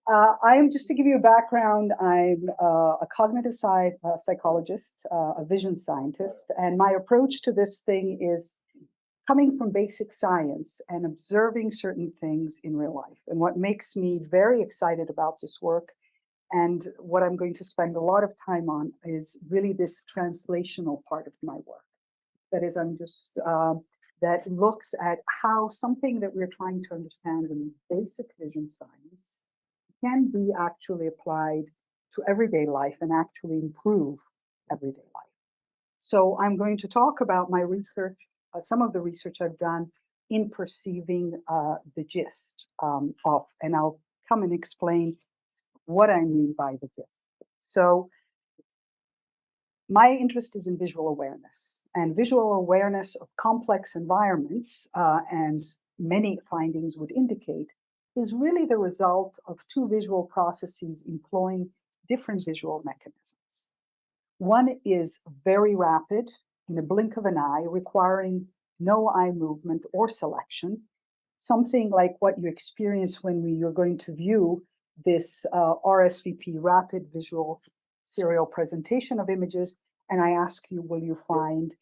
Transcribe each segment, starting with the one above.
I'm just to give you a background. I'm a cognitive psychologist, a vision scientist, and my approach to this thing is coming from basic science and observing certain things in real life. And what makes me very excited about this work and what I'm going to spend a lot of time on is really this translational part of my work. That is, that looks at how something that we're trying to understand in basic vision science can be actually applied to everyday life and actually improve everyday life. So I'm going to talk about my research, some of the research I've done in perceiving the gist of, and I'll come and explain what I mean by the gist. So my interest is in visual awareness, and visual awareness of complex environments, and many findings would indicate, is really the result of two visual processes employing different visual mechanisms. One is very rapid, in a blink of an eye, requiring no eye movement or selection, something like what you experience when you're going to view this RSVP, rapid visual serial presentation of images, and I ask you, will you find,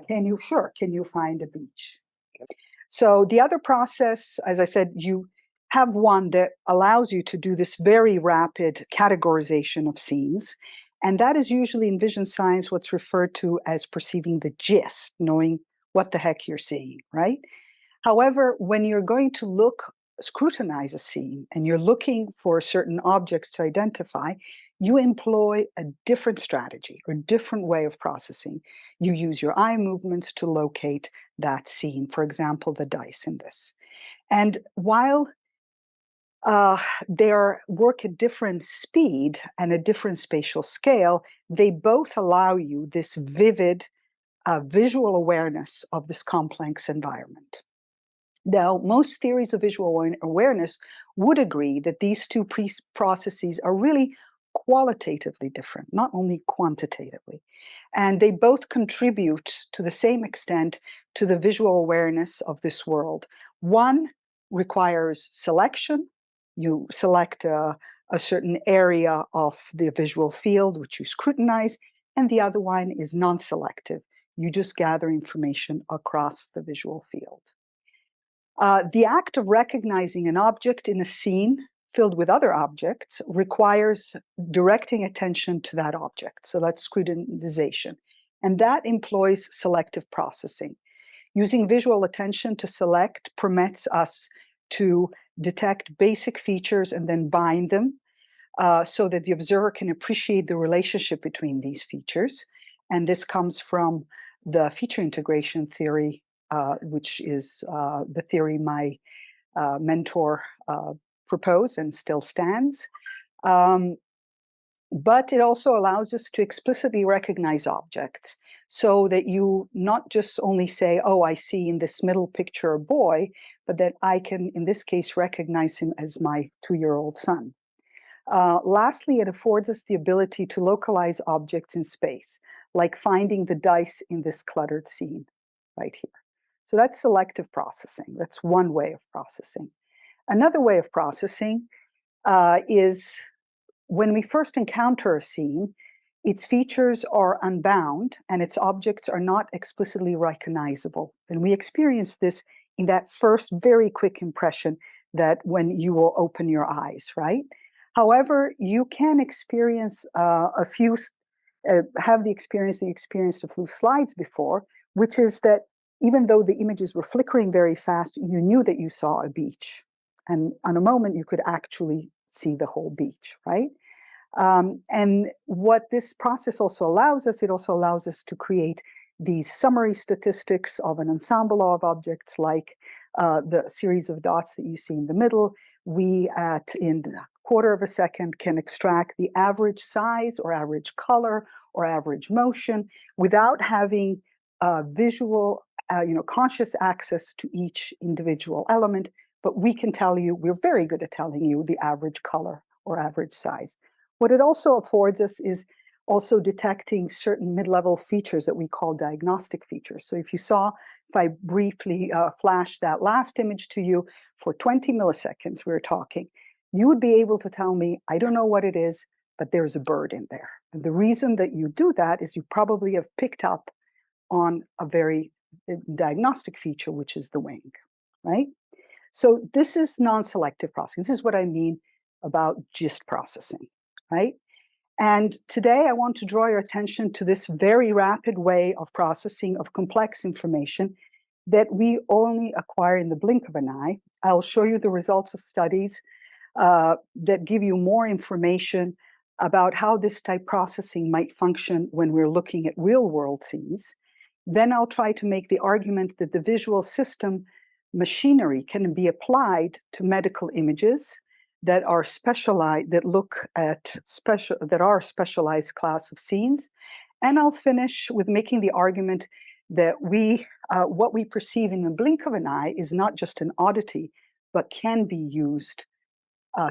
can you find a beach? So the other process, as I said, you have one that allows you to do this very rapid categorization of scenes. And that is usually in vision science what's referred to as perceiving the gist, knowing what the heck you're seeing, right? However, when you're going to scrutinize a scene and you're looking for certain objects to identify, you employ a different strategy or different way of processing. You use your eye movements to locate that scene, for example, the dice in this. And while they work at different speed and a different spatial scale, they both allow you this vivid visual awareness of this complex environment. Now, most theories of visual awareness would agree that these two processes are really qualitatively different, not only quantitatively. And they both contribute to the same extent to the visual awareness of this world. One requires selection. You select a certain area of the visual field, which you scrutinize, and the other one is non-selective. You just gather information across the visual field. The act of recognizing an object in a scene filled with other objects requires directing attention to that object. So that's scrutinization. And that employs selective processing. Using visual attention to select permits us to detect basic features and then bind them so that the observer can appreciate the relationship between these features. And this comes from the feature integration theory, which is the theory my mentor proposed and still stands. But it also allows us to explicitly recognize objects so that you not just only say, oh, I see in this middle picture a boy, but that I can, in this case, recognize him as my 2-year-old son. Lastly, it affords us the ability to localize objects in space, like finding the dice in this cluttered scene right here. So that's selective processing. That's one way of processing. Another way of processing is when we first encounter a scene, its features are unbound and its objects are not explicitly recognizable. And we experience this in that first very quick impression that when you will open your eyes, right? However, you can experience have the experience that you experienced a few slides before, which is that even though the images were flickering very fast, you knew that you saw a beach. And on a moment, you could actually see the whole beach, right? And what this process also allows us, it also allows us to create these summary statistics of an ensemble of objects, like the series of dots that you see in the middle. We, in a quarter of a second, can extract the average size or average color or average motion without having visual, conscious access to each individual element. But we can tell you, we're very good at telling you the average color or average size. What it also affords us is also detecting certain mid-level features that we call diagnostic features. So if I briefly flashed that last image to you for 20 milliseconds, we were talking, you would be able to tell me, I don't know what it is, but there's a bird in there. And the reason that you do that is you probably have picked up on a very diagnostic feature, which is the wing, right? So this is non-selective processing. This is what I mean about gist processing, right? And today I want to draw your attention to this very rapid way of processing of complex information that we only acquire in the blink of an eye. I'll show you the results of studies that give you more information about how this type processing might function when we're looking at real world scenes. Then I'll try to make the argument that the visual system machinery can be applied to medical images that are specialized, that look at that are specialized class of scenes. And I'll finish with making the argument that what we perceive in the blink of an eye is not just an oddity, but can be used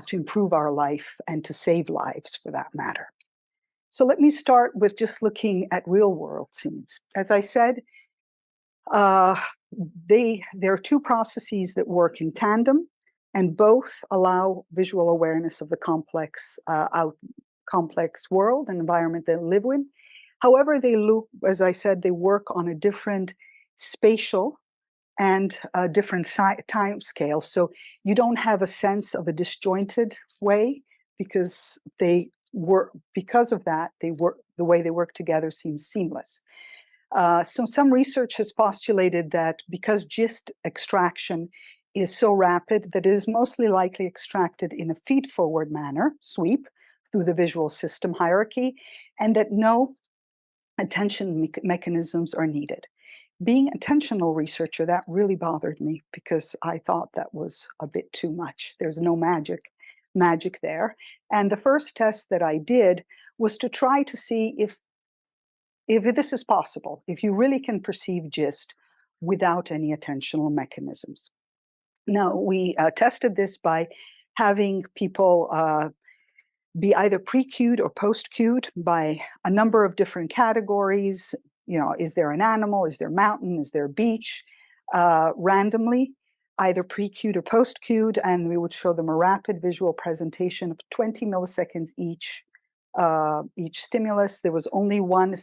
to improve our life and to save lives for that matter. So let me start with just looking at real world scenes. As I said, there are two processes that work in tandem, and both allow visual awareness of the complex world and environment they live in. However, they look, as I said, they work on a different spatial and a different time scale. So you don't have a sense of a disjointed way because because of that, the way they work together seems seamless. So some research has postulated that because gist extraction is so rapid that it is mostly likely extracted in a feed-forward manner, sweep, through the visual system hierarchy, and that no attention mechanisms are needed. Being an attentional researcher, that really bothered me because I thought that was a bit too much. There's no magic there. And the first test that I did was to try to see if this is possible, if you really can perceive gist without any attentional mechanisms. Now, we tested this by having people be either pre-cued or post-cued by a number of different categories. You know, is there an animal? Is there a mountain? Is there a beach? Randomly, either pre-cued or post-cued, and we would show them a rapid visual presentation of 20 milliseconds each stimulus. There was only one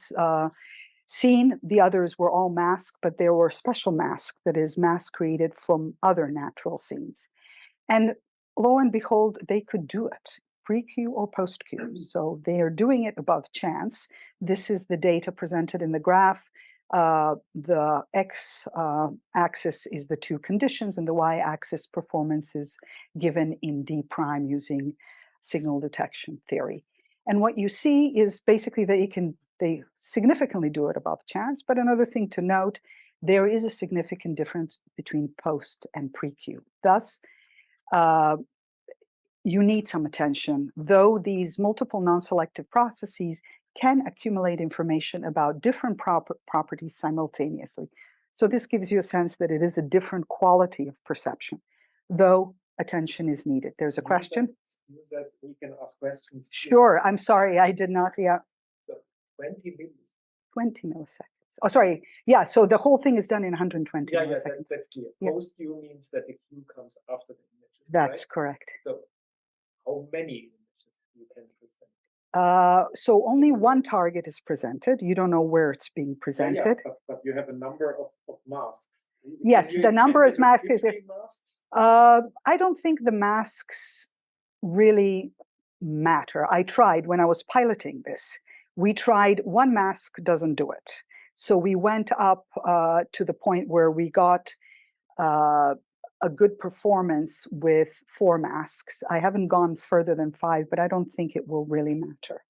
scene. The others were all masked, but there were special masks, that is, masks created from other natural scenes. And lo and behold, they could do it, pre-cue or post-cue. So they are doing it above chance. This is the data presented in the graph. The x-axis is the two conditions, and the y-axis performance is given in D prime using signal detection theory. And what you see is basically that they significantly do it above chance. But another thing to note, there is a significant difference between post and pre-cue. Thus, you need some attention, though these multiple non-selective processes can accumulate information about different properties simultaneously. So this gives you a sense that it is a different quality of perception, though attention is needed. There's a question? That we can ask questions. Sure, I'm sorry, I did not, yeah. So 20 milliseconds. 20 milliseconds. Oh, sorry, yeah, so the whole thing is done in 120 milliseconds. Yeah, that's clear. Yeah. Post-cue means that the cue comes after the images. That's right? Correct. So how many images you can present? So only one target is presented. You don't know where it's being presented. Yeah, but you have a number of masks. Yes, the number of masks is it. Masks? I don't think the masks really matter. I tried when I was piloting this. We tried, one mask doesn't do it. So we went up to the point where we got a good performance with 4 masks. I haven't gone further than 5, but I don't think it will really matter.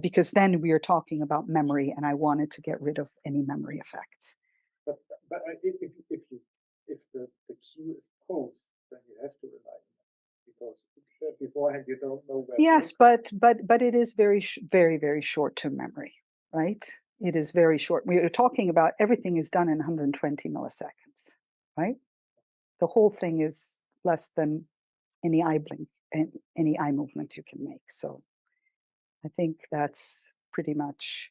Because then we are talking about memory, and I wanted to get rid of any memory effects. But if the cue is post, then you have to rely on it, because beforehand you don't know where. Yes, but it is very very short-term memory, right? It is very short. We are talking about everything is done in 120 milliseconds, right? The whole thing is less than any eye blink and any eye movement you can make. So I think that's pretty much,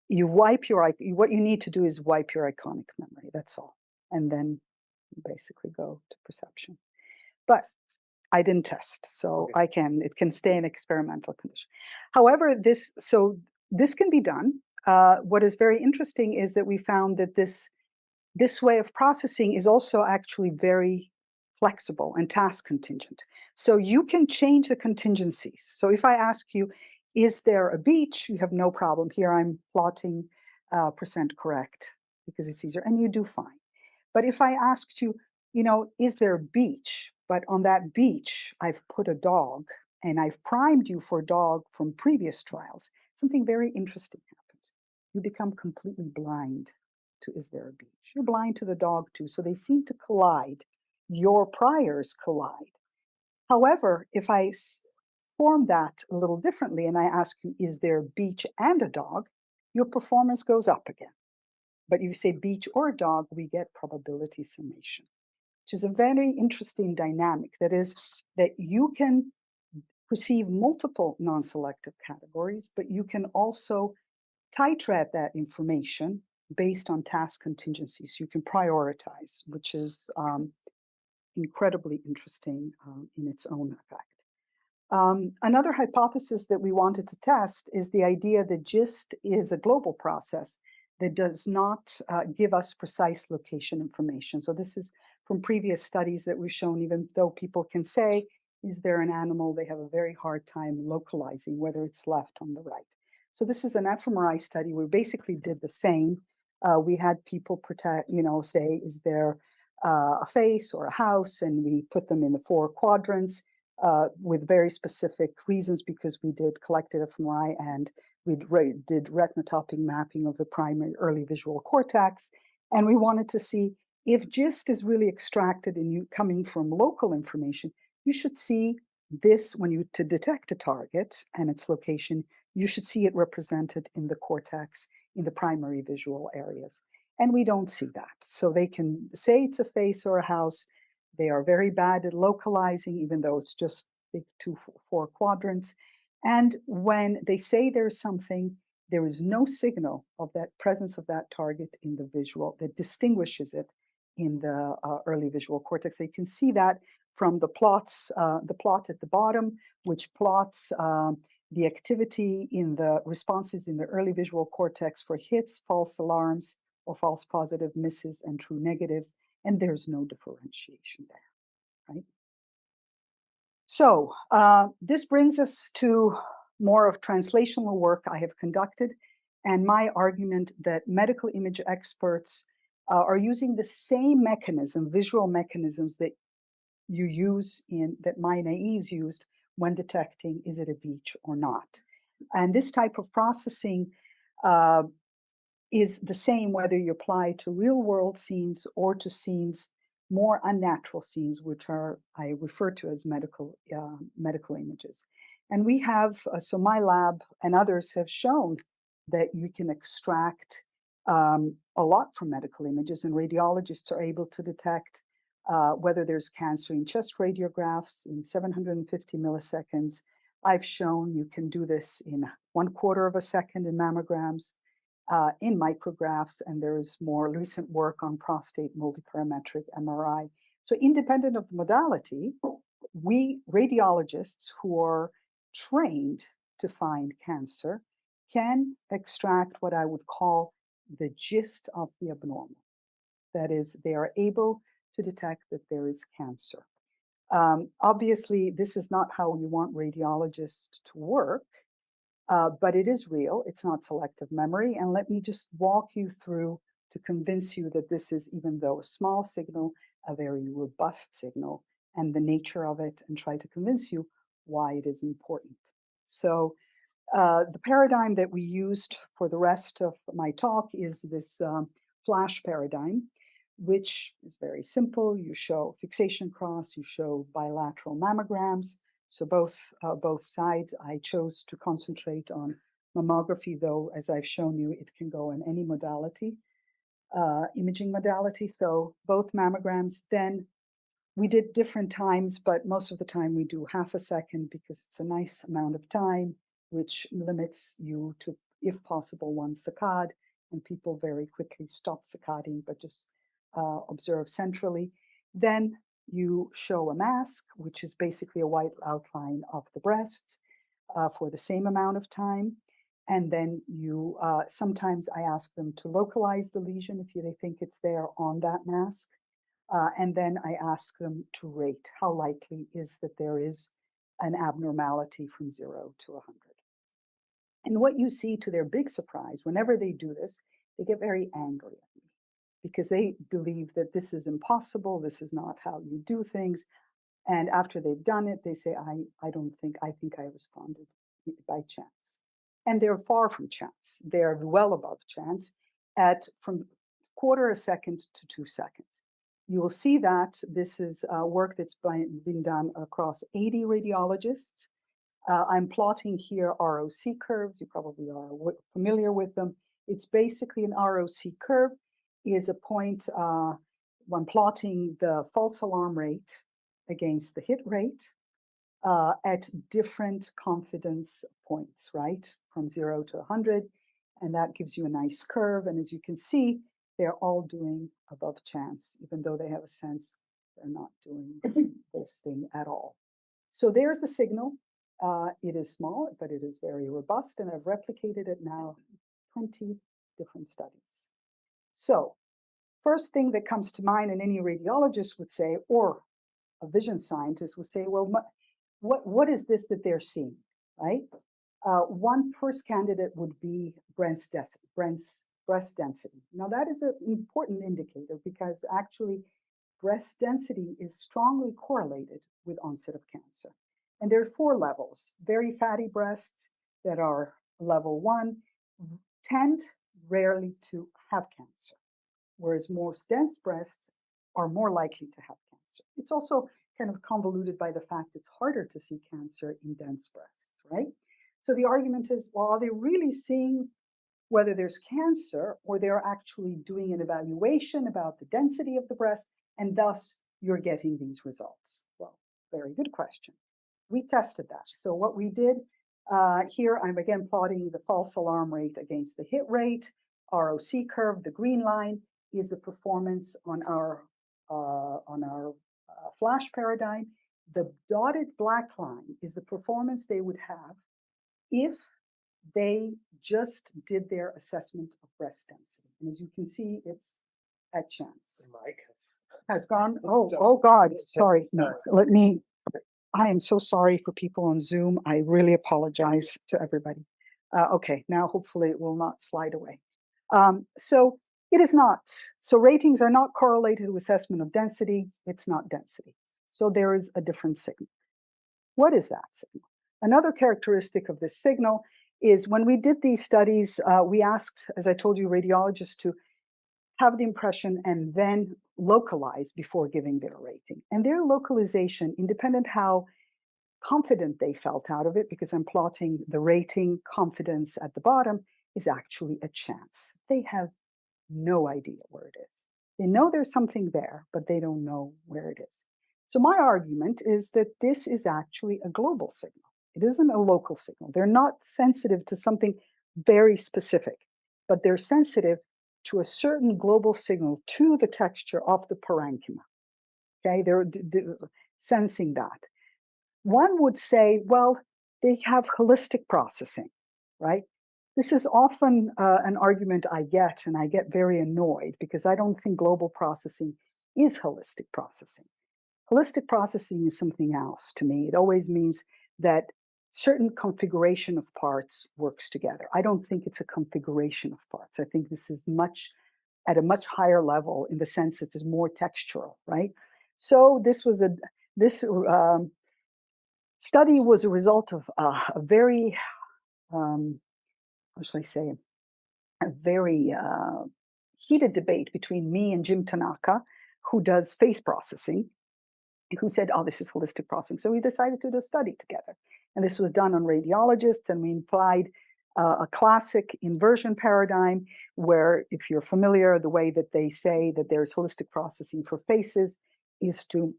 what you need to do is wipe your iconic memory, that's all. And then you basically go to perception. But I didn't test, so Okay. it can stay in experimental condition. However, this can be done. What is very interesting is that we found that this way of processing is also actually very flexible and task contingent. So you can change the contingencies. So if I ask you, is there a beach? You have no problem. Here I'm plotting percent correct because it's easier, and you do fine. But if I asked you, is there a beach? But on that beach, I've put a dog and I've primed you for dog from previous trials, something very interesting happens. You become completely blind to is there a beach? You're blind to the dog too. So they seem to collide. Your priors collide. However, if form that a little differently and I ask you, is there a beach and a dog? Your performance goes up again. But you say beach or dog, we get probability summation, which is a very interesting dynamic. That is, that you can perceive multiple non-selective categories, but you can also titrate that information based on task contingencies. You can prioritize, which is incredibly interesting in its own effect. Another hypothesis that we wanted to test is the idea that GIST is a global process that does not give us precise location information. So this is from previous studies that we've shown, even though people can say, is there an animal? They have a very hard time localizing whether it's left on the right. So this is an fMRI study. We basically did the same. We had people say, is there a face or a house? And we put them in the 4 quadrants. With very specific reasons, because we did collected fMRI and we did retinotopic mapping of the primary early visual cortex. And we wanted to see if GIST is really extracted and coming from local information, you should see this to detect a target and its location, you should see it represented in the cortex in the primary visual areas. And we don't see that. So they can say it's a face or a house. They are very bad at localizing, even though it's just big 4 quadrants. And when they say there's something, there is no signal of that presence of that target in the visual that distinguishes it in the early visual cortex. You can see that from the plots, the plot at the bottom, which plots the activity in the responses in the early visual cortex for hits, false alarms, or false positive misses and true negatives. And there's no differentiation there, right? So this brings us to more of translational work I have conducted, and my argument that medical image experts are using the same mechanism, visual mechanisms that that my naives used when detecting is it a beach or not. And this type of processing is the same whether you apply to real world scenes or to scenes, more unnatural scenes, which I refer to as medical images. And we have, so my lab and others have shown that you can extract a lot from medical images, and radiologists are able to detect whether there's cancer in chest radiographs in 750 milliseconds. I've shown you can do this in 1/4 of a second in mammograms. In micrographs, and there's more recent work on prostate multiparametric MRI. So independent of the modality, we radiologists who are trained to find cancer can extract what I would call the gist of the abnormal. That is, they are able to detect that there is cancer. Obviously, this is not how you want radiologists to work. But it is real. It's not selective memory. And let me just walk you through to convince you that this is, even though a small signal, a very robust signal, and the nature of it, and try to convince you why it is important. So the paradigm that we used for the rest of my talk is this flash paradigm, which is very simple. You show fixation cross, you show bilateral mammograms. So both sides. I chose to concentrate on mammography, though, as I've shown you, it can go in any modality, imaging modality. So both mammograms. Then we did different times, but most of the time we do half a second because it's a nice amount of time, which limits you to, if possible, 1 saccade, and people very quickly stop saccading, but just observe centrally. Then you show a mask, which is basically a white outline of the breasts for the same amount of time. And then you, sometimes I ask them to localize the lesion if they think it's there on that mask. And then I ask them to rate how likely is that there is an abnormality from 0 to 100. And what you see, to their big surprise, whenever they do this, they get very angry at me because they believe that this is impossible, this is not how you do things. And after they've done it, they say, I think I responded by chance. And they're far from chance. They're well above chance at from quarter a second to 2 seconds. You will see that this is work that's been done across 80 radiologists. I'm plotting here ROC curves. You probably are familiar with them. It's basically an ROC curve is a point when plotting the false alarm rate against the hit rate at different confidence points, right? From 0 to 100. And that gives you a nice curve. And as you can see, they're all doing above chance, even though they have a sense they're not doing this thing at all. So there's the signal. It is small, but it is very robust, and I've replicated it now 20 different studies. So first thing that comes to mind, and any radiologist would say, or a vision scientist would say, well, what is this that they're seeing, right? One first candidate would be breast density. Now that is an important indicator because actually breast density is strongly correlated with onset of cancer. And there are 4 levels. Very fatty breasts that are level 1 tend rarely to have cancer, whereas more dense breasts are more likely to have cancer. It's also kind of convoluted by the fact it's harder to see cancer in dense breasts, right? So the argument is, well, are they really seeing whether there's cancer, or they're actually doing an evaluation about the density of the breast, and thus you're getting these results? Well, very good question. We tested that. So what we did here, I'm again plotting the false alarm rate against the hit rate, ROC curve. The green line is the performance on our flash paradigm. The dotted black line is the performance they would have if they just did their assessment of breast density. And as you can see, it's at chance. The mic has gone. Oh God, sorry. No, I am so sorry for people on Zoom. I really apologize to everybody. Okay, now hopefully it will not slide away. So it is not. So ratings are not correlated with assessment of density. It's not density. So there is a different signal. What is that signal? Another characteristic of this signal is when we did these studies, we asked, as I told you, radiologists to have the impression and then localize before giving their rating. And their localization, independent how confident they felt out of it, because I'm plotting the rating confidence at the bottom, is actually a chance. They have no idea where it is. They know there's something there, but they don't know where it is. So my argument is that this is actually a global signal. It isn't a local signal. They're not sensitive to something very specific, but they're sensitive to a certain global signal, to the texture of the parenchyma. Okay, they're sensing that. One would say, well, they have holistic processing, right? This is often an argument I get, and I get very annoyed because I don't think global processing is holistic processing. Holistic processing is something else to me. It always means that certain configuration of parts works together. I don't think it's a configuration of parts. I think this is at a much higher level in the sense that it's more textural, right? So this study was a result of a very, how shall I say, a very heated debate between me and Jim Tanaka, who does face processing, who said, oh, this is holistic processing. So we decided to do a study together. And this was done on radiologists, and we applied a classic inversion paradigm where, if you're familiar, the way that they say that there's holistic processing for faces is to,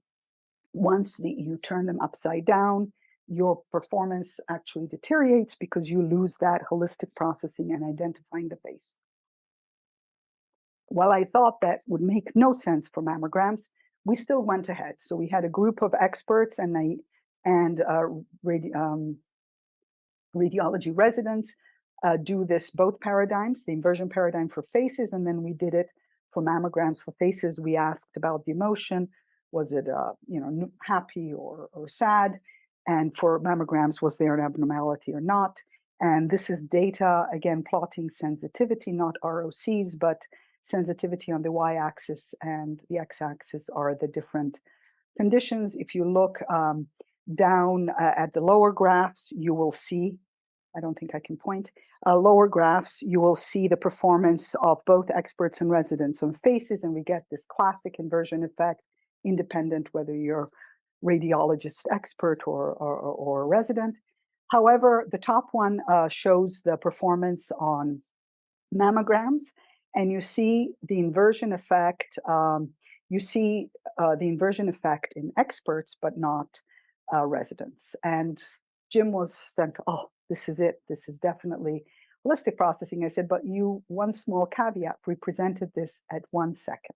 once you turn them upside down, your performance actually deteriorates because you lose that holistic processing and identifying the face. While I thought that would make no sense for mammograms, we still went ahead. So we had a group of experts and radiology residents do this both paradigms, the inversion paradigm for faces, and then we did it for mammograms. For faces, we asked about the emotion. Was it happy or sad? And for mammograms, was there an abnormality or not? And this is data, again, plotting sensitivity, not ROCs, but sensitivity on the y-axis and the x-axis are the different conditions. If you look down at the lower graphs, you will see, I don't think I can point, lower graphs, you will see the performance of both experts and residents on faces, and we get this classic inversion effect, independent whether you're radiologist expert or resident. However, the top one shows the performance on mammograms, and you see the inversion effect. You see the inversion effect in experts, but not residents. And Jim was sent, oh, this is it. This is definitely holistic processing. I said, but you, one small caveat, we presented this at 1 second.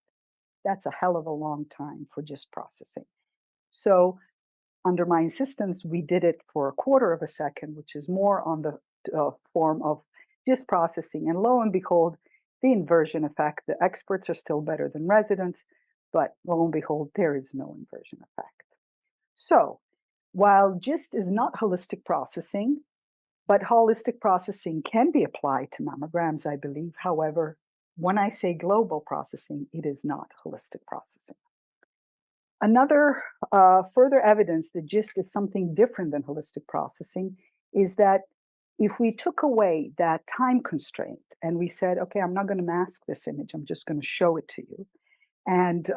That's a hell of a long time for GIST processing. So under my insistence, we did it for a quarter of a second, which is more on the form of GIST processing. And lo and behold, the inversion effect, the experts are still better than residents, but lo and behold, there is no inversion effect. So while GIST is not holistic processing, but holistic processing can be applied to mammograms, I believe. However, when I say global processing, it is not holistic processing. Another further evidence that GIST is something different than holistic processing is that if we took away that time constraint and we said, okay, I'm not going to mask this image, I'm just going to show it to you, and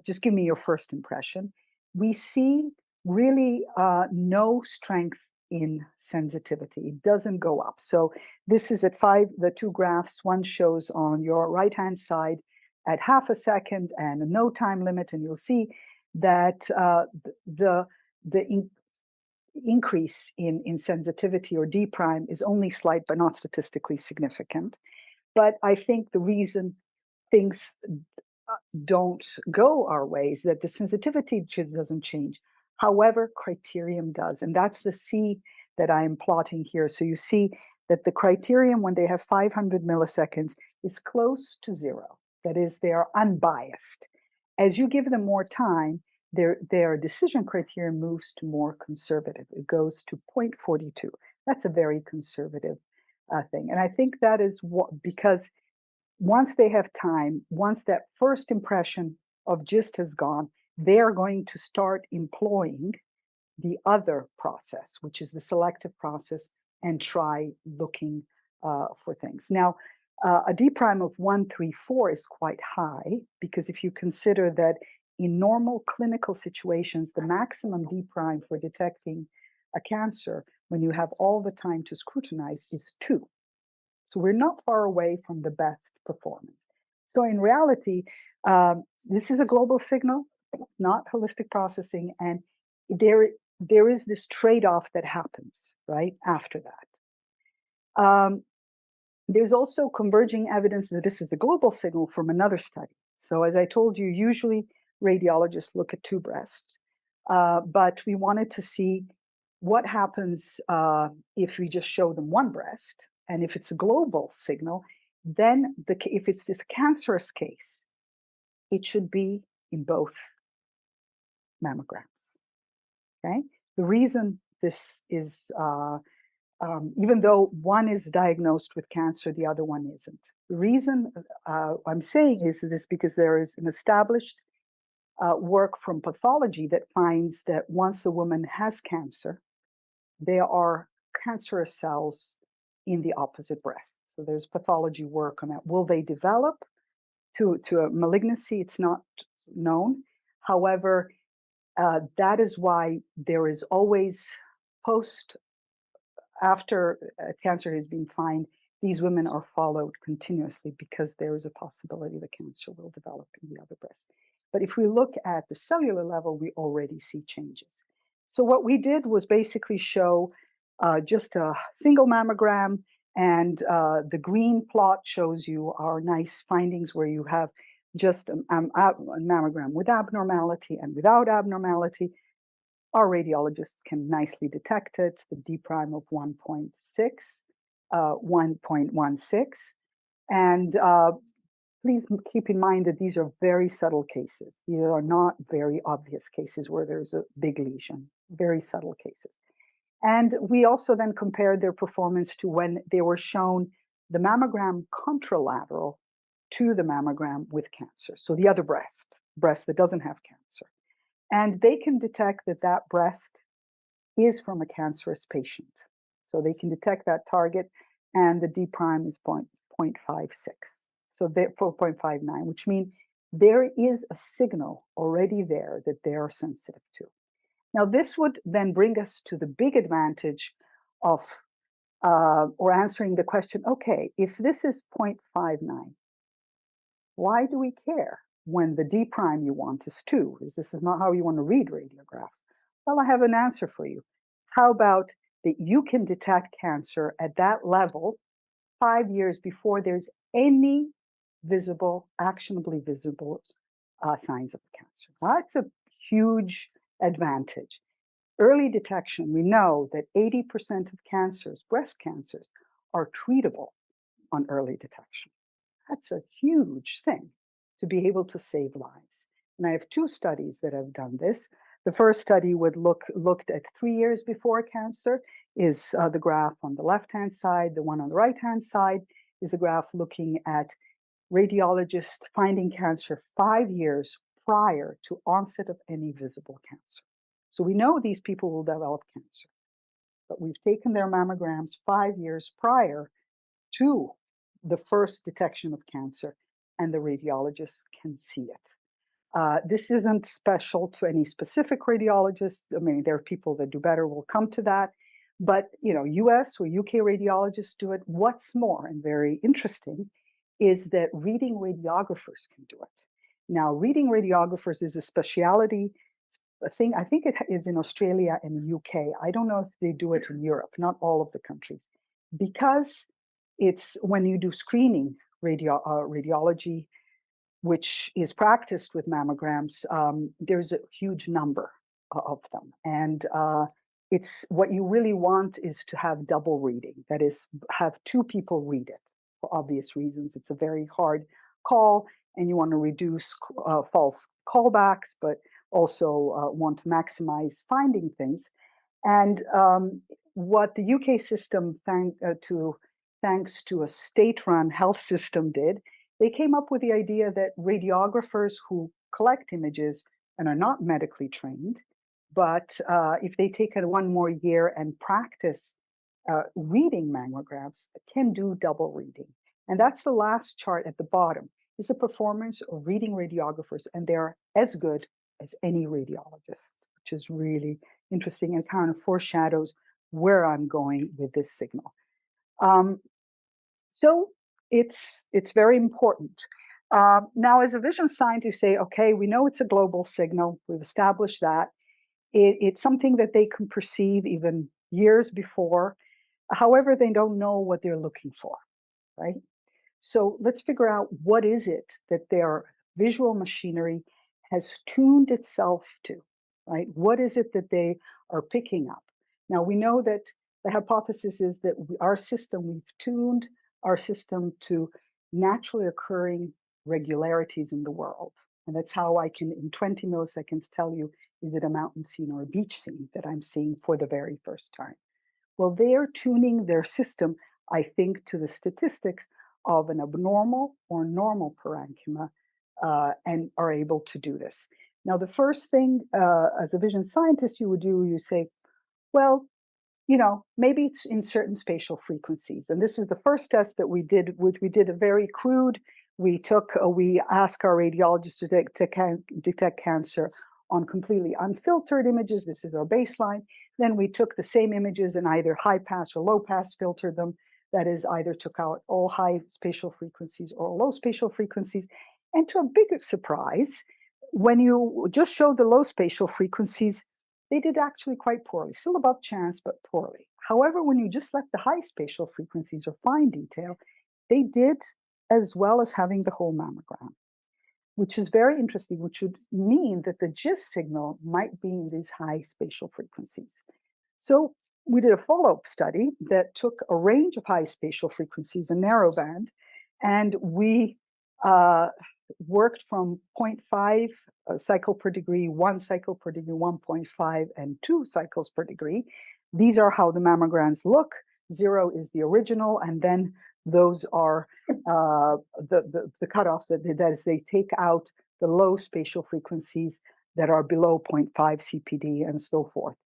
just give me your first impression, we see really no strength in sensitivity. It doesn't go up. So this is at the two graphs, one shows on your right-hand side at half a second and a no time limit, and you'll see that the increase in sensitivity or D prime is only slight but not statistically significant. But I think the reason things don't go our way is that the sensitivity just doesn't change. However, criterion does, and that's the C that I'm plotting here. So you see that the criterion, when they have 500 milliseconds, is close to 0. That is, they are unbiased. As you give them more time, their decision criterion moves to more conservative. It goes to 0.42. That's a very conservative thing. And I think that is because once they have time, once that first impression of GIST has gone, they are going to start employing the other process, which is the selective process, and try looking for things. Now, a D prime of 134 is quite high, because if you consider that in normal clinical situations, the maximum D prime for detecting a cancer, when you have all the time to scrutinize, is 2. So we're not far away from the best performance. So in reality, this is a global signal, it's not holistic processing, and there is this trade-off that happens right after that. There's also converging evidence that this is a global signal from another study. So as I told you, usually radiologists look at 2 breasts, but we wanted to see what happens if we just show them 1 breast. And if it's a global signal, then if it's this cancerous case, it should be in both mammograms. Okay. The reason this is, even though one is diagnosed with cancer, the other one isn't. The reason I'm saying is this because there is an established work from pathology that finds that once a woman has cancer, there are cancerous cells in the opposite breast. So there's pathology work on that. Will they develop to a malignancy? It's not known. However, that is why there is always after cancer has been found, these women are followed continuously because there is a possibility the cancer will develop in the other breast. But if we look at the cellular level, we already see changes. So what we did was basically show just a single mammogram, and the green plot shows you our nice findings where you have just a mammogram with abnormality and without abnormality, our radiologists can nicely detect it, the D prime of 1.6, 1.16. And please keep in mind that these are very subtle cases. These are not very obvious cases where there's a big lesion, very subtle cases. And we also then compared their performance to when they were shown the mammogram contralateral to the mammogram with cancer. So the other breast that doesn't have cancer. And they can detect that that breast is from a cancerous patient. So they can detect that target, and the D prime is 0.56. So 4.59, which means there is a signal already there that they are sensitive to. Now, this would then bring us to the big advantage of or answering the question, okay, if this is 0.59, why do we care when the D prime you want is 2? This is not how you want to read radiographs. Well, I have an answer for you. How about that you can detect cancer at that level 5 years before there's any visible, actionably visible signs of cancer? That's a huge advantage. Early detection, we know that 80% of cancers, breast cancers, are treatable on early detection. That's a huge thing to be able to save lives. And I have 2 studies that have done this. The first study looked at 3 years before cancer, is the graph on the left-hand side. The one on the right-hand side is a graph looking at radiologists finding cancer 5 years prior to onset of any visible cancer. So we know these people will develop cancer, but we've taken their mammograms 5 years prior to the first detection of cancer, and the radiologists can see it. This isn't special to any specific radiologist. I mean, there are people that do better, we'll come to that. But, US or UK radiologists do it. What's more, and very interesting, is that reading radiographers can do it. Now, reading radiographers is a specialty thing. I think it is in Australia and UK. I don't know if they do it in Europe, not all of the countries, because it's when you do screening radiology, which is practiced with mammograms, there's a huge number of them. And it's what you really want is to have double reading. That is, have 2 people read it for obvious reasons. It's a very hard call, and you want to reduce false callbacks, but also want to maximize finding things. And what the UK system, thanks to a state-run health system, did, they came up with the idea that radiographers who collect images and are not medically trained, but if they take it 1 more year and practice reading mammograms, can do double reading. And that's the last chart at the bottom, is the performance of reading radiographers, and they're as good as any radiologists, which is really interesting and kind of foreshadows where I'm going with this signal. So it's very important. Now, as a vision scientist, say, okay, we know it's a global signal. We've established that. It's something that they can perceive even years before. However, they don't know what they're looking for, right? So let's figure out what is it that their visual machinery has tuned itself to, right? What is it that they are picking up? Now, we know that the hypothesis is that we've tuned our system to naturally occurring regularities in the world. And that's how I can, in 20 milliseconds, tell you, is it a mountain scene or a beach scene that I'm seeing for the very first time? Well, they're tuning their system, I think, to the statistics of an abnormal or normal parenchyma, and are able to do this. Now, the first thing as a vision scientist you would do, you say, well, maybe it's in certain spatial frequencies. And this is the first test that we did, which we did a very crude. We asked our radiologists to detect cancer on completely unfiltered images. This is our baseline. Then we took the same images and either high pass or low pass filtered them. That is, either took out all high spatial frequencies or low spatial frequencies. And to a bigger surprise, when you just showed the low spatial frequencies, they did actually quite poorly, still above chance, but poorly. However, when you just left the high spatial frequencies or fine detail, they did as well as having the whole mammogram. which is very interesting, which would mean that the GIST signal might be in these high spatial frequencies. So we did a follow-up study that took a range of high spatial frequencies, a narrow band, and we worked from 0.5 cycle per degree, 1 cycle per degree, 1.5, and 2 cycles per degree. These are how the mammograms look. 0 is the original, and then those are the cutoffs that is they take out the low spatial frequencies that are below 0.5 CPD and so forth.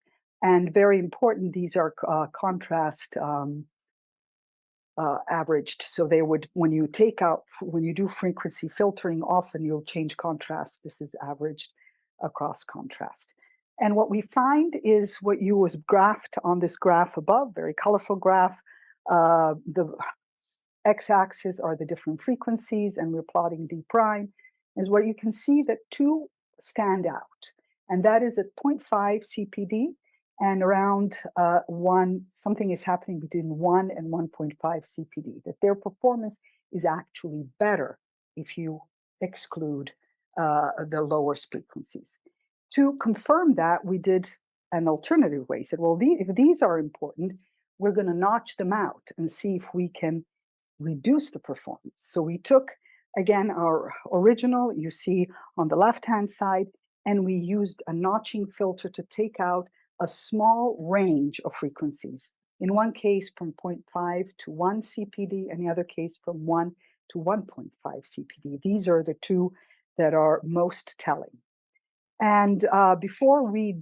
And very important, these are contrast averaged. So they would, when you do frequency filtering, often you'll change contrast. This is averaged across contrast. And what we find is what you was graphed on this graph above, very colorful graph. The x-axis are the different frequencies, and we're plotting D prime, is where you can see that two stand out. And that is at 0.5 CPD and around 1, something is happening between 1 and 1.5 CPD, that their performance is actually better if you exclude the lower frequencies. To confirm that, we did an alternative way. Said, well, if these are important, we're going to notch them out and see if we can reduce the performance. So we took, again, our original, you see on the left-hand side, and we used a notching filter to take out a small range of frequencies. In one case from 0.5 to 1 CPD, and the other case from 1 to 1.5 CPD. These are the two that are most telling. And before we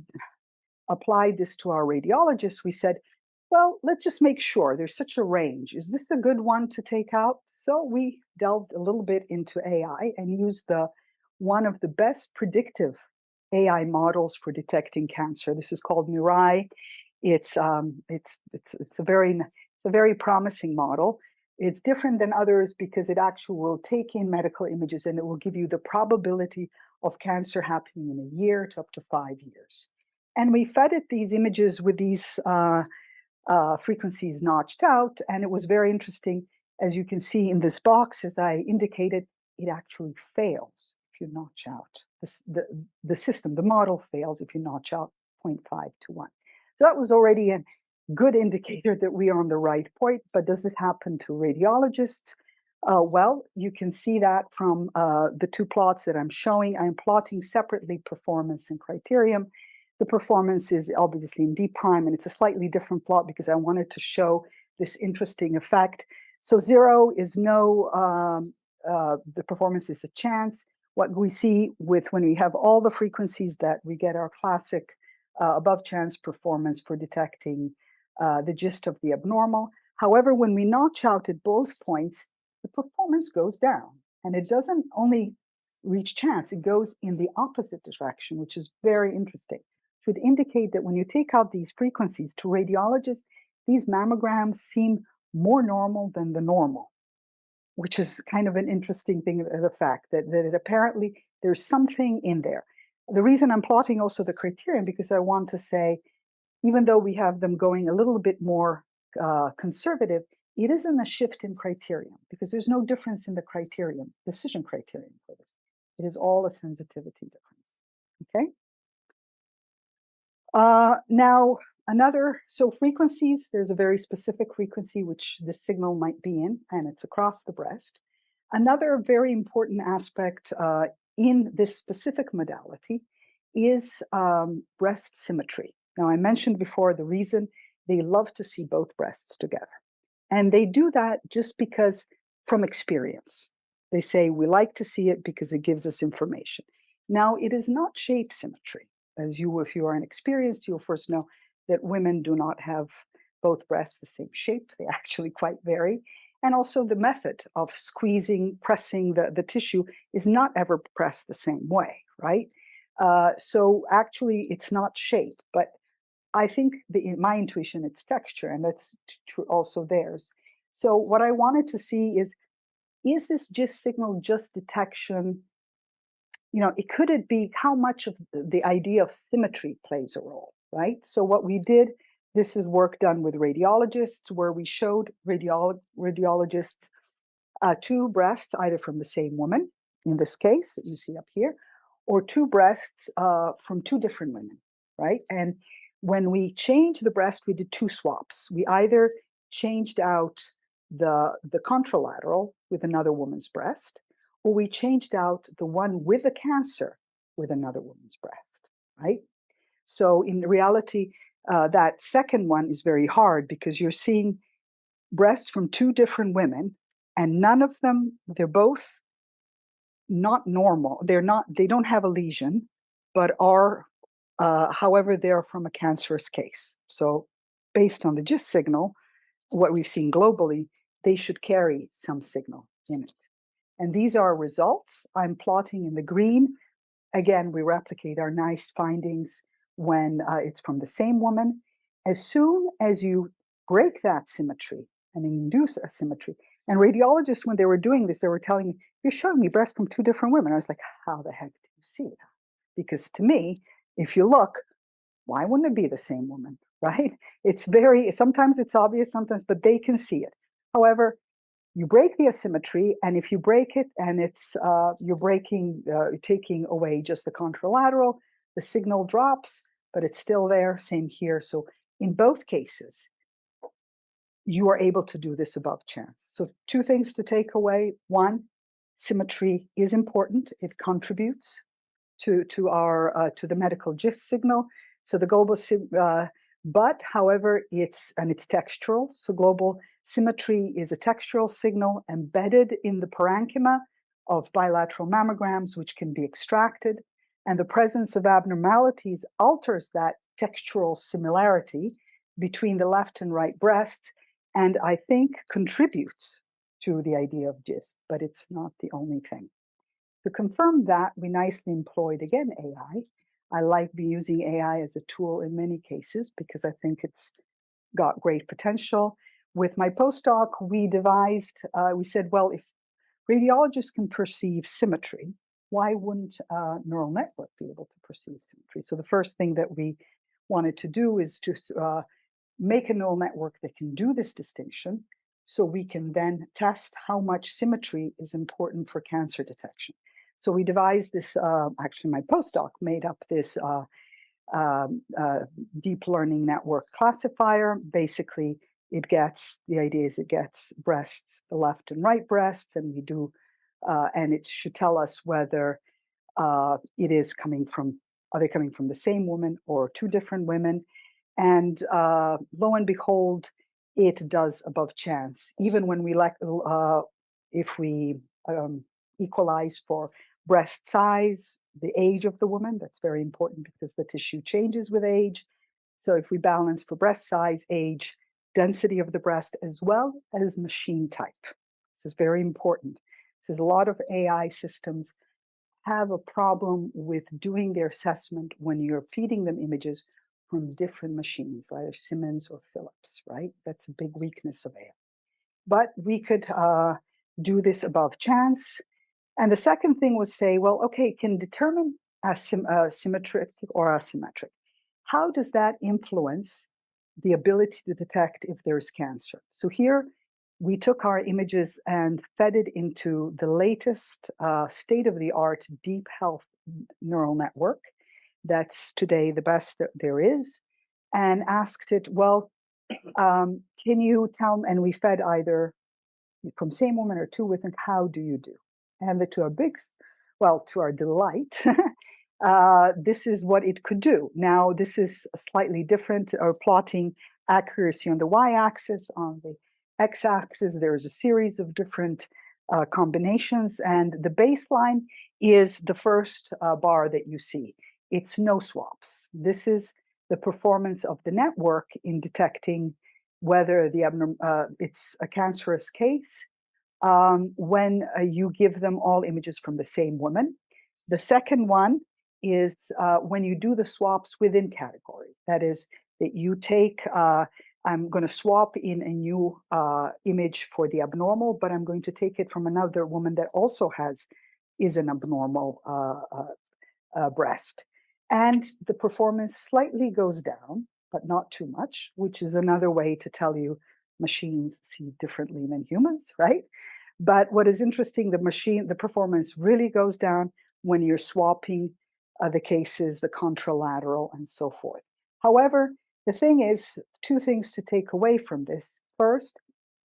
applied this to our radiologists, we said, well, let's just make sure there's such a range. Is this a good one to take out? So we delved a little bit into AI and used one of the best predictive AI models for detecting cancer. This is called Mirai. It's a very promising model. It's different than others because it actually will take in medical images and it will give you the probability of cancer happening in a year to up to 5 years. And we fed it these images with these frequencies notched out, and it was very interesting. As you can see in this box, as I indicated, it actually fails if you notch out. The system, the model fails if you notch out 0.5 to 1. So that was already a good indicator that we are on the right point, but does this happen to radiologists? Well, you can see that from the two plots that I'm showing. I'm plotting separately performance and criterion. The performance is obviously in D prime, and it's a slightly different plot because I wanted to show this interesting effect. So 0 is no, the performance is a chance. What we see when we have all the frequencies, that we get our classic above chance performance for detecting the gist of the abnormal. However, when we notch out at both points, the performance goes down, and it doesn't only reach chance, it goes in the opposite direction, which is very interesting. It would indicate that when you take out these frequencies, to radiologists, these mammograms seem more normal than the normal, which is kind of an interesting thing, the fact that it apparently there's something in there. The reason I'm plotting also the criterion, because I want to say, even though we have them going a little bit more conservative, it isn't a shift in criterion, because there's no difference in the criterion, decision criterion for this. It is all a sensitivity difference, okay? Now, so frequencies, there's a very specific frequency which the signal might be in, and it's across the breast. Another very important aspect in this specific modality is breast symmetry. Now, I mentioned before the reason they love to see both breasts together. And they do that just because, from experience, they say, we like to see it because it gives us information. Now, it is not shape symmetry. If you are inexperienced, you'll first know that women do not have both breasts the same shape. They actually quite vary. And also the method of squeezing, pressing the tissue is not ever pressed the same way, right? So actually, it's not shape, but I think in my intuition, it's texture, and that's true also theirs. So what I wanted to see is this GIST signal just detection? Could it be how much of the idea of symmetry plays a role, right? So what we did, this is work done with radiologists, where we showed radiologists two breasts, either from the same woman, in this case that you see up here, or two breasts from two different women, right? And when we changed the breast, we did two swaps. We either changed out the contralateral with another woman's breast, or we changed out the one with the cancer with another woman's breast, right? So in reality, that second one is very hard because you're seeing breasts from two different women, and none of them, they're both not normal. They don't have a lesion, but are, however, they're from a cancerous case. So based on the GIST signal, what we've seen globally, they should carry some signal in it. And these are results I'm plotting in the green. Again, we replicate our nice findings when it's from the same woman. As soon as you break that symmetry and induce a symmetry, and radiologists, when they were doing this, they were telling me, you're showing me breasts from two different women. I was like, how the heck do you see that? Because to me, if you look, why wouldn't it be the same woman, right? It's very, sometimes it's obvious, sometimes, but they can see it. However, you break the asymmetry, and if you break it and it's you're taking away just the contralateral, the signal drops, but it's still there. Same here. So in both cases, you are able to do this above chance. So two things to take away. One, symmetry is important. It contributes to our to the medical GIST signal. So the global but however it's textural. So global symmetry is a textural signal embedded in the parenchyma of bilateral mammograms, which can be extracted. And the presence of abnormalities alters that textural similarity between the left and right breasts, and I think contributes to the idea of GIST, but it's not the only thing. To confirm that, we nicely employed, again, AI. I like using AI as a tool in many cases because I think it's got great potential. With my postdoc, we said, well, if radiologists can perceive symmetry, why wouldn't a neural network be able to perceive symmetry? So the first thing that we wanted to do is to make a neural network that can do this distinction so we can then test how much symmetry is important for cancer detection. So we devised this, actually my postdoc made up this deep learning network classifier. Basically, the idea is it gets breasts, the left and right breasts, and and it should tell us whether are they coming from the same woman or two different women? And lo and behold, it does above chance. Even when if we equalize for breast size, the age of the woman, that's very important because the tissue changes with age. So if we balance for breast size, age, density of the breast, as well as machine type. This is very important. There's a lot of AI systems have a problem with doing their assessment when you're feeding them images from different machines, either Siemens or Philips, right? That's a big weakness of AI. But we could do this above chance. And the second thing was say, well, okay, can determine symmetric or asymmetric. How does that influence the ability to detect if there's cancer? So here we took our images and fed it into the latest state-of-the-art deep health neural network that's today the best that there is, and asked it, well, can you tell me, and we fed either from same woman or two with it, how do you do? And to our delight, this is what it could do. Now, this is slightly different, or plotting accuracy on the y-axis, on the x-axis, there's a series of different combinations, and the baseline is the first bar that you see. It's no swaps. This is the performance of the network in detecting whether it's a cancerous case when you give them all images from the same woman. The second one is when you do the swaps within category. That is, that you take, I'm going to swap in a new image for the abnormal, but I'm going to take it from another woman that also is an abnormal breast. And the performance slightly goes down, but not too much, which is another way to tell you machines see differently than humans, right? But what is interesting, the performance really goes down when you're swapping the cases, the contralateral, and so forth. However, the thing is, two things to take away from this. First,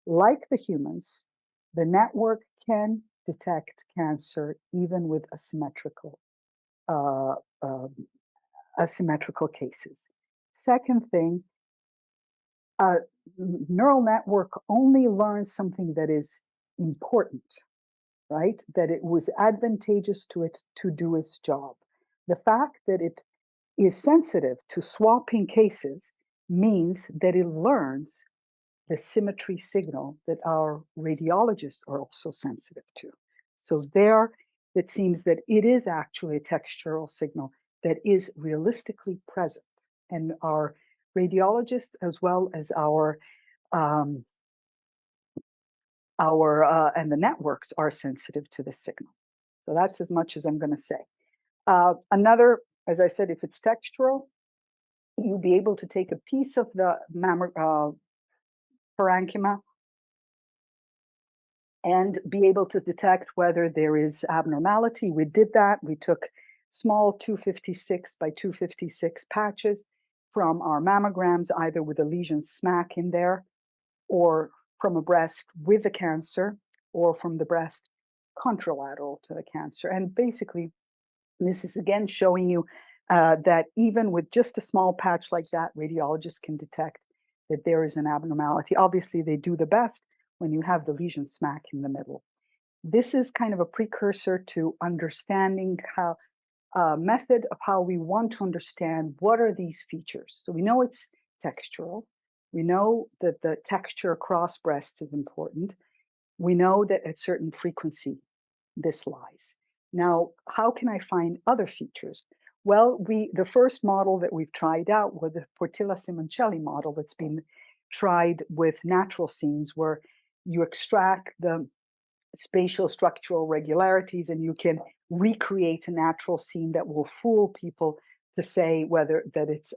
like the humans, the network can detect cancer even with uh, um, asymmetrical cases. Second thing, a neural network only learns something that is important, right? That it was advantageous to it to do its job. The fact that it is sensitive to swapping cases means that it learns the symmetry signal that our radiologists are also sensitive to. So there, it seems that it is actually a textural signal that is realistically present. And our radiologists, as well as um, and the networks are sensitive to the signal. So that's as much as I'm going to say. Another, as I said, if it's textural, you'll be able to take a piece of the parenchyma and be able to detect whether there is abnormality. We did that. We took small 256 by 256 patches from our mammograms, either with a lesion smack in there, or from a breast with the cancer, or from the breast contralateral to the cancer. And basically, this is again showing you that even with just a small patch like that, radiologists can detect that there is an abnormality. Obviously, they do the best when you have the lesion smack in the middle. This is kind of a precursor to understanding how method of how we want to understand what are these features. So we know it's textural. We know that the texture across breasts is important. We know that at certain frequency this lies. Now, how can I find other features? Well, the first model that we've tried out was the Portilla-Simoncelli model that's been tried with natural scenes where you extract the spatial structural regularities and you can recreate a natural scene that will fool people to say whether that it's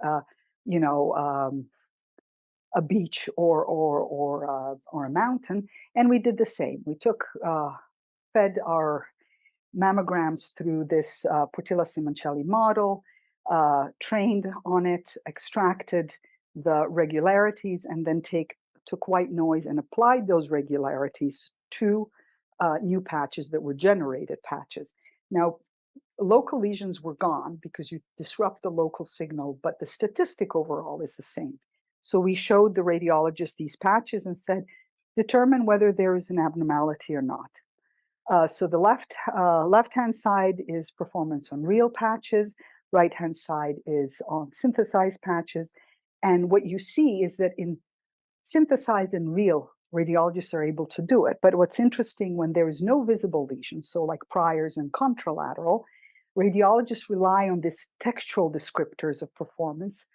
you know a beach or a mountain. And we did the same. We took fed our mammograms through this Portilla-Simoncelli model, trained on it, extracted the regularities, and then took white noise and applied those regularities to new patches that were generated patches. Now, local lesions were gone because you disrupt the local signal, but the statistic overall is the same. So we showed the radiologist these patches and said, determine whether there is an abnormality or not. So the left-hand side is performance on real patches, right-hand side is on synthesized patches. And what you see is that in synthesized and real, radiologists are able to do it. But what's interesting, when there is no visible lesion, so like priors and contralateral, radiologists rely on these textual descriptors of performance,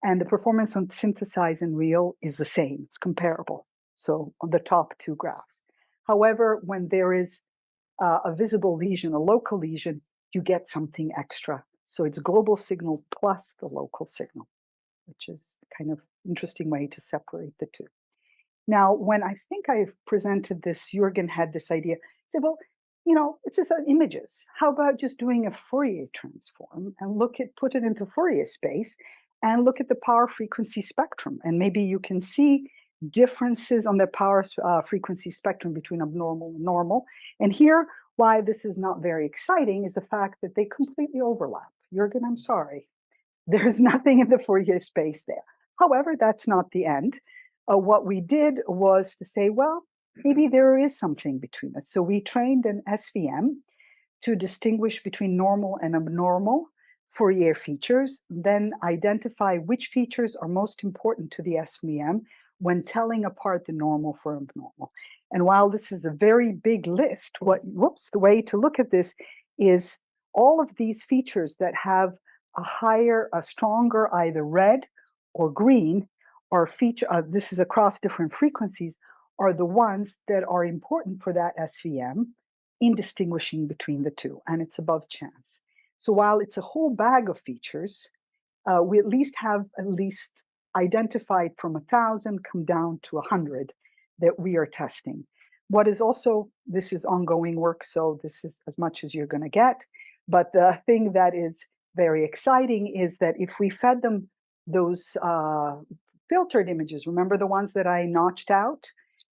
and the performance on synthesized and real is the same, it's comparable. So on the top two graphs. However, when there is a visible lesion, a local lesion, you get something extra. So it's global signal plus the local signal, which is kind of interesting way to separate the two. Now, when I think I presented this, Jürgen had this idea. He said, well, you know, it's just images. How about just doing a Fourier transform and put it into Fourier space and look at the power frequency spectrum. And maybe you can see differences on the power frequency spectrum between abnormal and normal. And here, why this is not very exciting is the fact that they completely overlap. Jürgen, I'm sorry. There's nothing in the Fourier space there. However, that's not the end. What we did was to say, well, maybe there is something between us. So we trained an SVM to distinguish between normal and abnormal Fourier features, then identify which features are most important to the SVM when telling apart the normal from abnormal. And while this is a very big list, the way to look at this is all of these features that have a stronger either red or green, or this is across different frequencies, are the ones that are important for that SVM in distinguishing between the two, and it's above chance. So while it's a whole bag of features, we at least have identified from 1,000 come down to 100 that we are testing. What is also, this is ongoing work, so this is as much as you're going to get. But the thing that is very exciting is that if we fed them those filtered images, remember the ones that I notched out?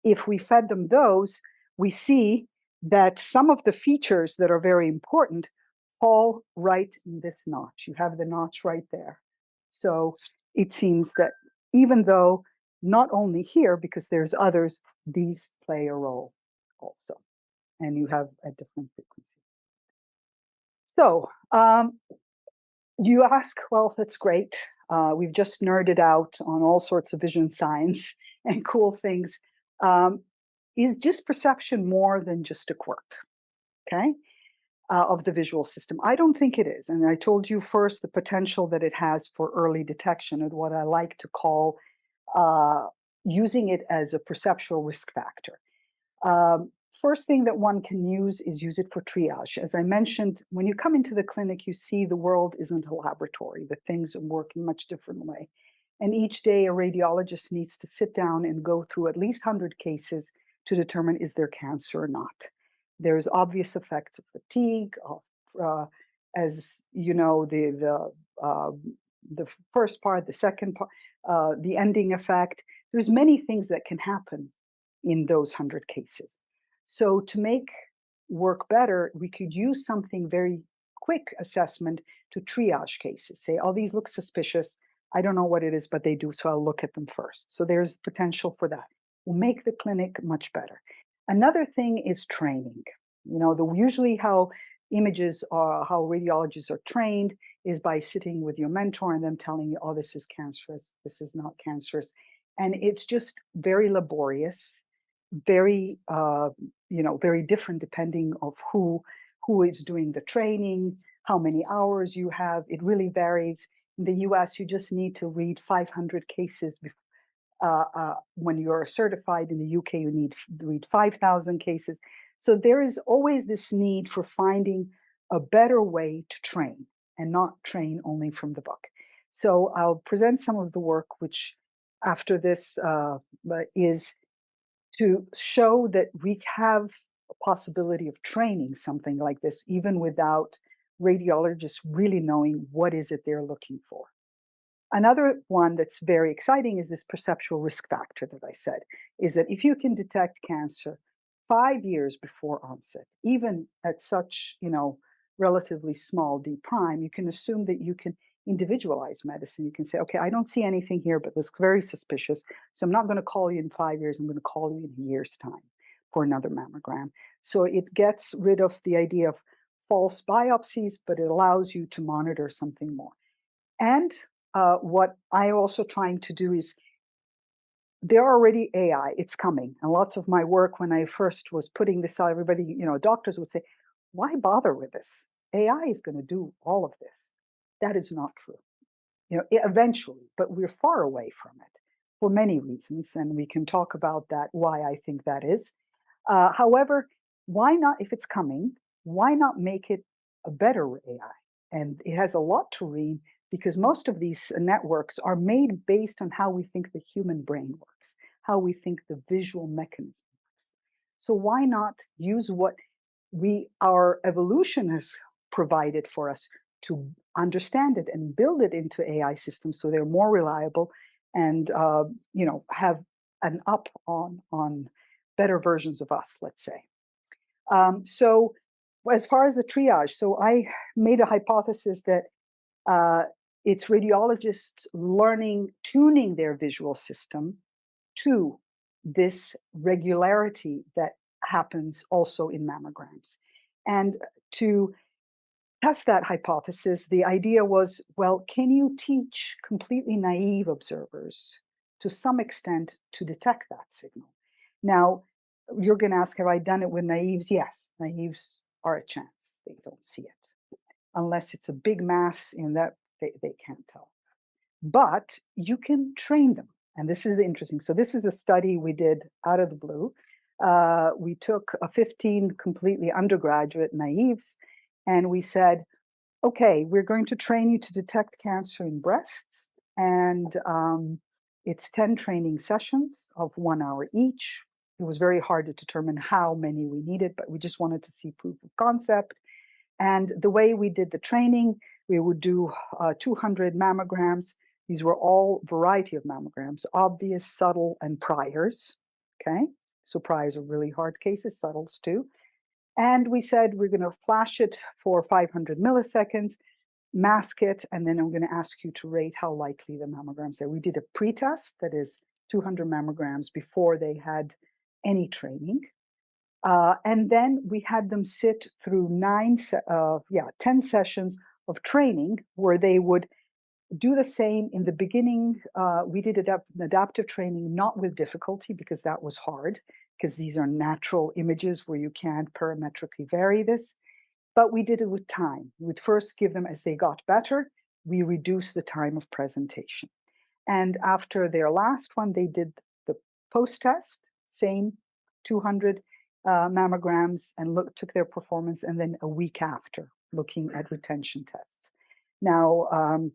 If we fed them those, we see that some of the features that are very important fall right in this notch. You have the notch right there. So it seems that even though not only here, because there's others, these play a role also, and you have a different frequency. So you ask, well, that's great. We've just nerded out on all sorts of vision science and cool things. Is just perception more than just a quirk? Okay. Of the visual system? I don't think it is. And I told you first the potential that it has for early detection and what I like to call using it as a perceptual risk factor. First thing that one can use is use it for triage. As I mentioned, when you come into the clinic, you see the world isn't a laboratory, that things work in a much different way. And each day, a radiologist needs to sit down and go through at least 100 cases to determine is there cancer or not. There's obvious effects of fatigue, of, as you know, the first part, the second part, the ending effect. There's many things that can happen in those 100 cases. So to make work better, we could use something very quick assessment to triage cases. Say, oh, these look suspicious. I don't know what it is, but they do, so I'll look at them first. So there's potential for that. Will make the clinic much better. Another thing is training. You know, usually how images are, how radiologists are trained is by sitting with your mentor and them telling you, oh, this is cancerous, this is not cancerous. And it's just very laborious, very, very different depending of who is doing the training, how many hours you have. It really varies. In the US, you just need to read 500 cases when you're certified. In the UK, you need to read 5,000 cases. So there is always this need for finding a better way to train and not train only from the book. So I'll present some of the work, which after this is to show that we have a possibility of training something like this, even without radiologists really knowing what is it they're looking for. Another one that's very exciting is this perceptual risk factor that I said, is that if you can detect cancer 5 years before onset, even at such, relatively small D prime, you can assume that you can individualize medicine. You can say, okay, I don't see anything here, but this very suspicious. So I'm not going to call you in 5 years. I'm going to call you in a year's time for another mammogram. So it gets rid of the idea of false biopsies, but it allows you to monitor something more. And what I'm also trying to do is, there are already AI, it's coming. And lots of my work, when I first was putting this out, everybody, doctors would say, why bother with this? AI is going to do all of this. That is not true. Eventually, but we're far away from it for many reasons. And we can talk about that, why I think that is. However, why not, if it's coming, why not make it a better AI? And it has a lot to read, because most of these networks are made based on how we think the human brain works, how we think the visual mechanism works. So why not use what our evolution has provided for us to understand it and build it into AI systems so they're more reliable and have an up on better versions of us, let's say. So as far as the triage, so I made a hypothesis that it's radiologists tuning their visual system to this regularity that happens also in mammograms. And to test that hypothesis, the idea was, well, can you teach completely naive observers to some extent to detect that signal? Now, you're going to ask, have I done it with naives? Yes, naives are a chance. They don't see it. Unless it's a big mass in that, they can't tell. But you can train them. And this is interesting. So this is a study we did out of the blue. We took 15 completely undergraduate naives, and we said, okay, we're going to train you to detect cancer in breasts. And it's 10 training sessions of 1 hour each. It was very hard to determine how many we needed, but we just wanted to see proof of concept. And the way we did the training, we would do 200 mammograms. These were all variety of mammograms, obvious, subtle, and priors. Okay, so priors are really hard cases, subtles too. And we said we're going to flash it for 500 milliseconds, mask it, and then I'm going to ask you to rate how likely the mammograms are. We did a pretest, that is 200 mammograms before they had any training. And then we had them sit through 10 sessions of training where they would do the same in the beginning. We did adaptive training, not with difficulty, because that was hard, because these are natural images where you can't parametrically vary this. But we did it with time. We would first give them, as they got better, we reduced the time of presentation. And after their last one, they did the post-test, same 200 mammograms, and took their performance, and then a week after, looking at retention tests. Now,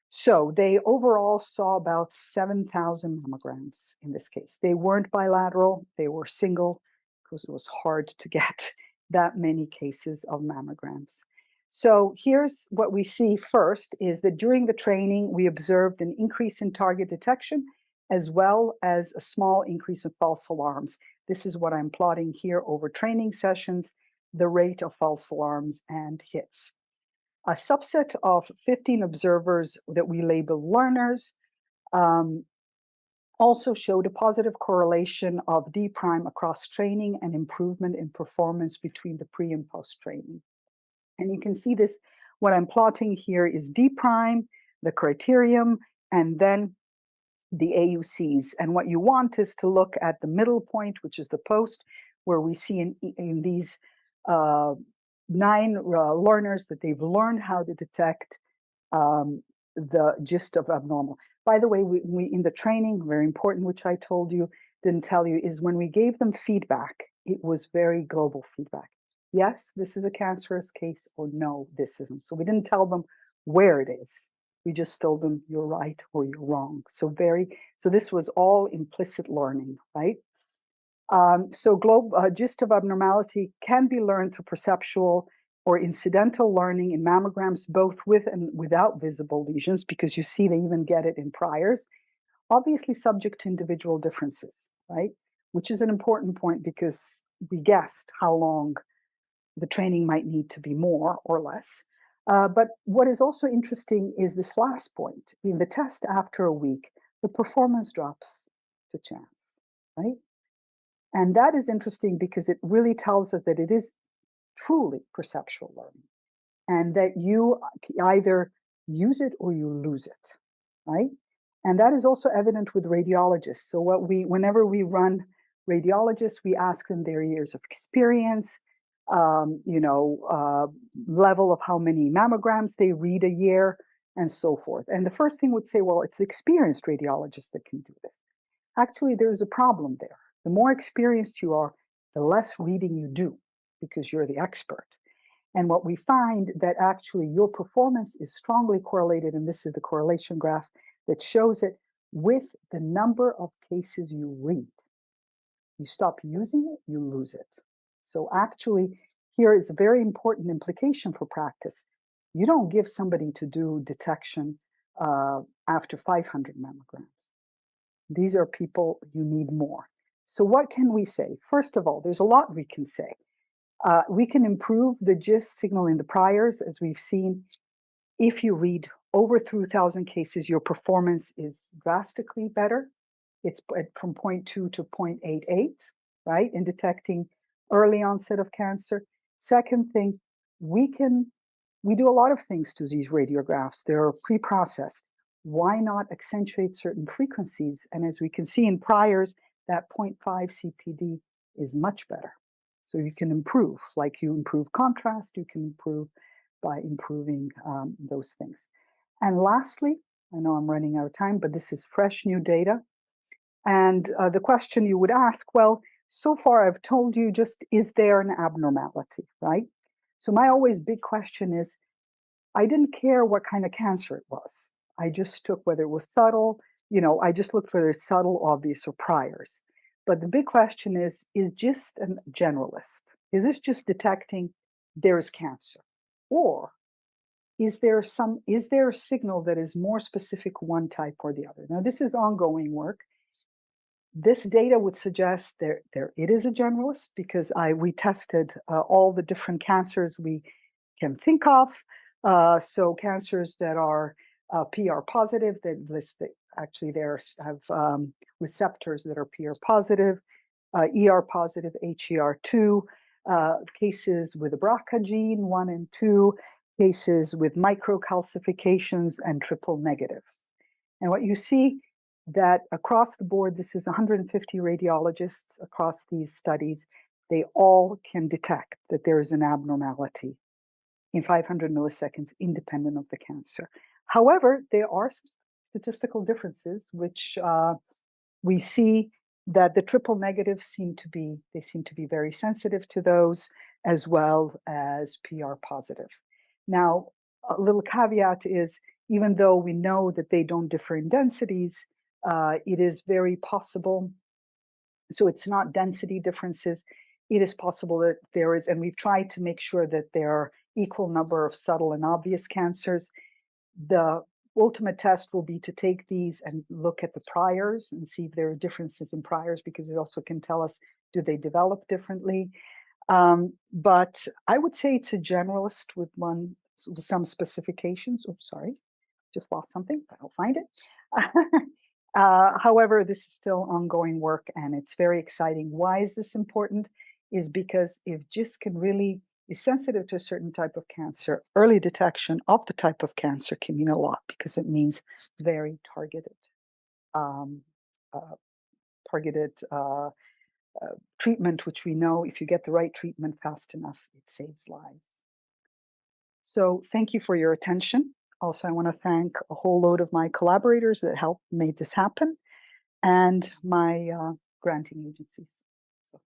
so they overall saw about 7,000 mammograms in this case. They weren't bilateral, they were single, because it was hard to get that many cases of mammograms. So here's what we see first is that during the training, we observed an increase in target detection, as well as a small increase of false alarms. This is what I'm plotting here over training sessions, the rate of false alarms and hits. A subset of 15 observers that we labeled learners also showed a positive correlation of D prime across training and improvement in performance between the pre and post training. And you can see this, what I'm plotting here is D prime, the criterion, and then the AUCs. And what you want is to look at the middle point, which is the post, where we see in these 9 learners that they've learned how to detect the gist of abnormal. By the way, we in the training, very important, which I told you, didn't tell you, is when we gave them feedback, it was very global feedback. Yes, this is a cancerous case, or no, this isn't. So we didn't tell them where it is. We just told them you're right or you're wrong. So this was all implicit learning, right? Gist of abnormality can be learned through perceptual or incidental learning in mammograms, both with and without visible lesions, because you see they even get it in priors, obviously subject to individual differences, right? Which is an important point because we guessed how long the training might need to be more or less. But what is also interesting is this last point. In the test after a week, the performance drops to chance, right? And that is interesting because it really tells us that it is truly perceptual learning and that you either use it or you lose it, right? And that is also evident with radiologists. So whenever we run radiologists, we ask them their years of experience, level of how many mammograms they read a year, and so forth. And the first thing would say, well, it's the experienced radiologists that can do this. Actually, there's a problem there. The more experienced you are, the less reading you do because you're the expert. And what we find that actually your performance is strongly correlated, and this is the correlation graph that shows it, with the number of cases you read. You stop using it, you lose it. So actually, here is a very important implication for practice. You don't give somebody to do detection after 500 mammograms. These are people you need more. So what can we say? First of all, there's a lot we can say. We can improve the GIST signal in the priors, as we've seen. If you read over 3,000 cases, your performance is drastically better. It's from 0.2 to 0.88, right, in detecting early onset of cancer. Second thing, we do a lot of things to these radiographs. They're pre-processed. Why not accentuate certain frequencies? And as we can see in priors, that 0.5 CPD is much better. So you can improve, like you improve contrast, you can improve by improving those things. And lastly, I know I'm running out of time, but this is fresh new data. And the question you would ask, well, so far I've told you just, is there an abnormality, right? So my always big question is, I didn't care what kind of cancer it was. I just took whether it was subtle, I just looked whether it's subtle, obvious, or priors. But the big question is GIST a generalist? Is this just detecting there's cancer? Or is there a signal that is more specific one type or the other? Now, this is ongoing work. This data would suggest it is a generalist because we tested all the different cancers we can think of. So cancers that are PR positive, actually they have receptors that are PR positive, ER positive, HER2, cases with the BRCA gene 1 and 2, cases with microcalcifications and triple negatives. And what you see that across the board, this is 150 radiologists across these studies, they all can detect that there is an abnormality in 500 milliseconds independent of the cancer. However, there are statistical differences, which we see that the triple negatives seem to be very sensitive to those, as well as PR positive. Now, a little caveat is, even though we know that they don't differ in densities, it is very possible. So it's not density differences. It is possible that there is, and we've tried to make sure that there are equal number of subtle and obvious cancers. The ultimate test will be to take these and look at the priors and see if there are differences in priors, because it also can tell us, do they develop differently? But I would say it's a generalist with some specifications. Oops, sorry, just lost something, but I'll find it. However, this is still ongoing work and it's very exciting. Why is this important? Is because if GIST is sensitive to a certain type of cancer, early detection of the type of cancer can mean a lot, because it means very targeted treatment, which we know if you get the right treatment fast enough, it saves lives. So thank you for your attention. Also, I want to thank a whole load of my collaborators that helped made this happen, and my granting agencies. So.